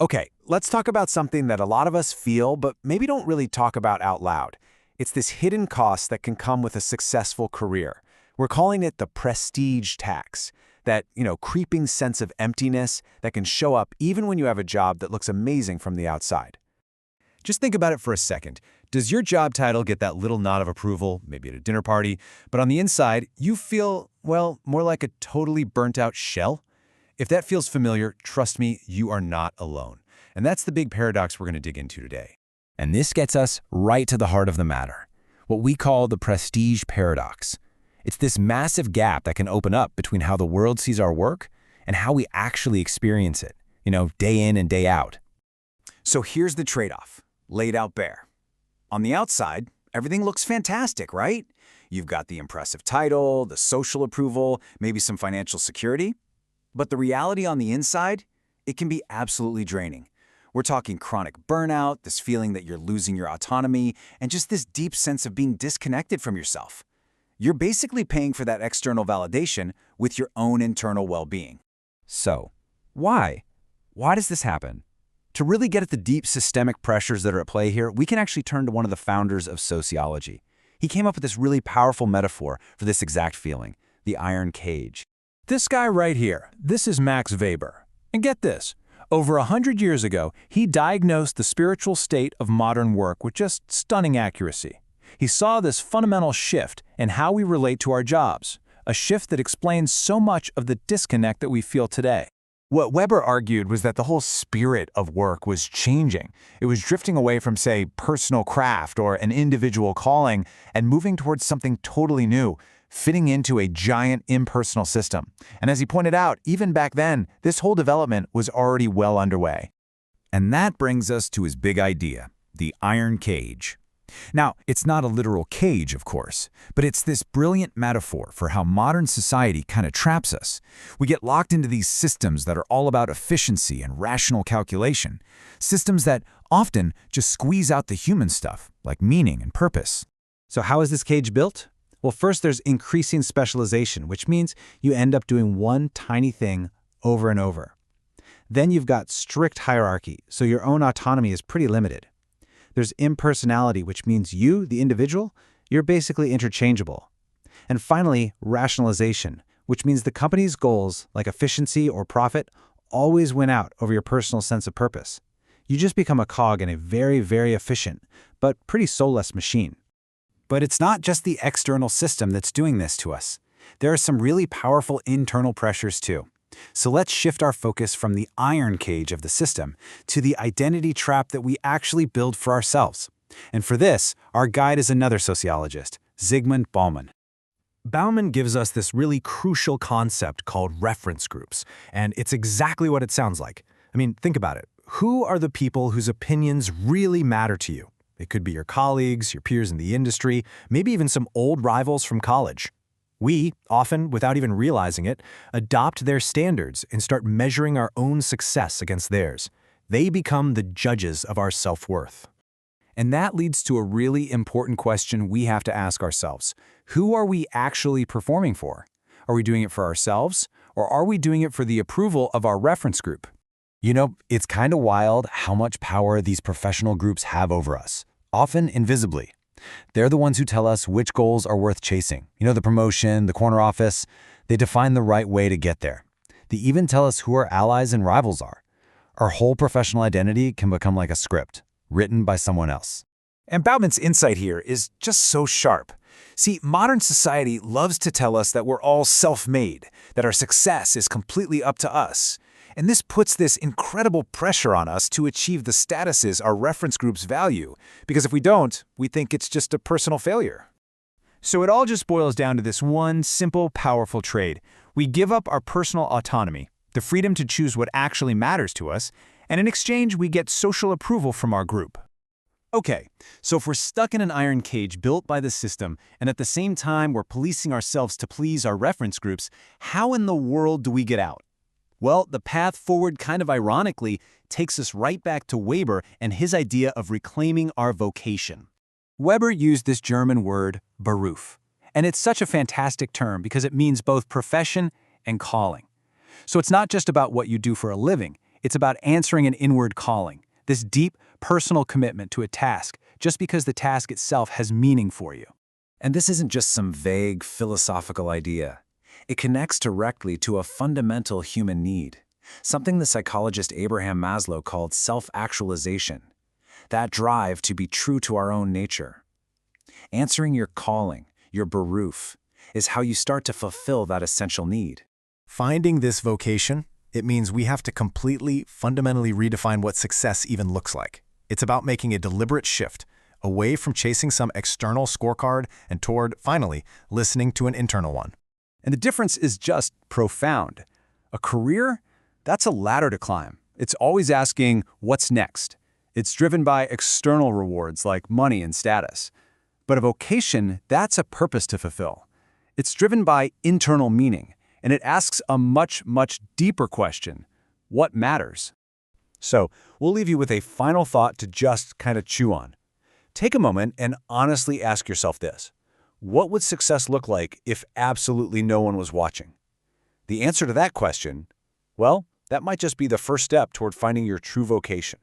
Okay, let's talk about something that a lot of us feel but maybe don't really talk about out loud. It's this hidden cost that can come with a successful career. We're calling it the prestige tax, that, creeping sense of emptiness that can show up even when you have a job that looks amazing from the outside. Just think about it for a second. Does your job title get that little nod of approval, maybe at a dinner party, but on the inside, you feel, well, more like a totally burnt-out shell? If that feels familiar, trust me, you are not alone. And that's the big paradox we're going to dig into today. And this gets us right to the heart of the matter, what we call the prestige paradox. It's this massive gap that can open up between how the world sees our work and how we actually experience it, day in and day out. So here's the trade-off, laid out bare. On the outside, everything looks fantastic, right? You've got the impressive title, the social approval, maybe some financial security. But the reality on the inside, it can be absolutely draining. We're talking chronic burnout, this feeling that you're losing your autonomy, and just this deep sense of being disconnected from yourself. You're basically paying for that external validation with your own internal well-being. So, why? Why does this happen? To really get at the deep systemic pressures that are at play here, we can actually turn to one of the founders of sociology. He came up with this really powerful metaphor for this exact feeling, the iron cage. This guy right here, this is Max Weber. And get this, over 100 years ago, he diagnosed the spiritual state of modern work with just stunning accuracy. He saw this fundamental shift in how we relate to our jobs, a shift that explains so much of the disconnect that we feel today. What Weber argued was that the whole spirit of work was changing. It was drifting away from, say, personal craft or an individual calling and moving towards something totally new, fitting into a giant impersonal system. And as he pointed out, even back then, this whole development was already well underway. And that brings us to his big idea, the iron cage. Now, it's not a literal cage, of course, but it's this brilliant metaphor for how modern society kind of traps us. We get locked into these systems that are all about efficiency and rational calculation, systems that often just squeeze out the human stuff, like meaning and purpose. So how is this cage built? Well, first there's increasing specialization, which means you end up doing one tiny thing over and over. Then you've got strict hierarchy, so your own autonomy is pretty limited. There's impersonality, which means you, the individual, you're basically interchangeable. And finally, rationalization, which means the company's goals, like efficiency or profit, always win out over your personal sense of purpose. You just become a cog in a very, very efficient, but pretty soulless machine. But it's not just the external system that's doing this to us. There are some really powerful internal pressures too. So let's shift our focus from the iron cage of the system to the identity trap that we actually build for ourselves. And for this, our guide is another sociologist, Zygmunt Bauman. Bauman gives us this really crucial concept called reference groups, and it's exactly what it sounds like. I mean, think about it. Who are the people whose opinions really matter to you? It could be your colleagues, your peers in the industry, maybe even some old rivals from college. We, often without even realizing it, adopt their standards and start measuring our own success against theirs. They become the judges of our self-worth. And that leads to a really important question we have to ask ourselves. Who are we actually performing for? Are we doing it for ourselves, or are we doing it for the approval of our reference group? It's kind of wild how much power these professional groups have over us, often invisibly. They're the ones who tell us which goals are worth chasing. The promotion, the corner office. They define the right way to get there. They even tell us who our allies and rivals are. Our whole professional identity can become like a script, written by someone else. And Bauman's insight here is just so sharp. See, modern society loves to tell us that we're all self-made, that our success is completely up to us. And this puts this incredible pressure on us to achieve the statuses our reference groups value, because if we don't, we think it's just a personal failure. So it all just boils down to this one simple, powerful trade. We give up our personal autonomy, the freedom to choose what actually matters to us, and in exchange we get social approval from our group. Okay, so if we're stuck in an iron cage built by the system, and at the same time we're policing ourselves to please our reference groups, how in the world do we get out? Well, the path forward, kind of ironically, takes us right back to Weber and his idea of reclaiming our vocation. Weber used this German word, Beruf, and it's such a fantastic term because it means both profession and calling. So it's not just about what you do for a living, It's about answering an inward calling, this deep, personal commitment to a task just because the task itself has meaning for you. And this isn't just some vague philosophical idea. It connects directly to a fundamental human need, something the psychologist Abraham Maslow called self-actualization, that drive to be true to our own nature. Answering your calling, your beruf, is how you start to fulfill that essential need. Finding this vocation, it means we have to completely, fundamentally redefine what success even looks like. It's about making a deliberate shift away from chasing some external scorecard and toward, finally, listening to an internal one. And the difference is just profound. A career, that's a ladder to climb. It's always asking, what's next? It's driven by external rewards like money and status. But a vocation, that's a purpose to fulfill. It's driven by internal meaning, and it asks a much, much deeper question. What matters? So, we'll leave you with a final thought to just kind of chew on. Take a moment and honestly ask yourself this. What would success look like if absolutely no one was watching? The answer to that question, well, that might just be the first step toward finding your true vocation.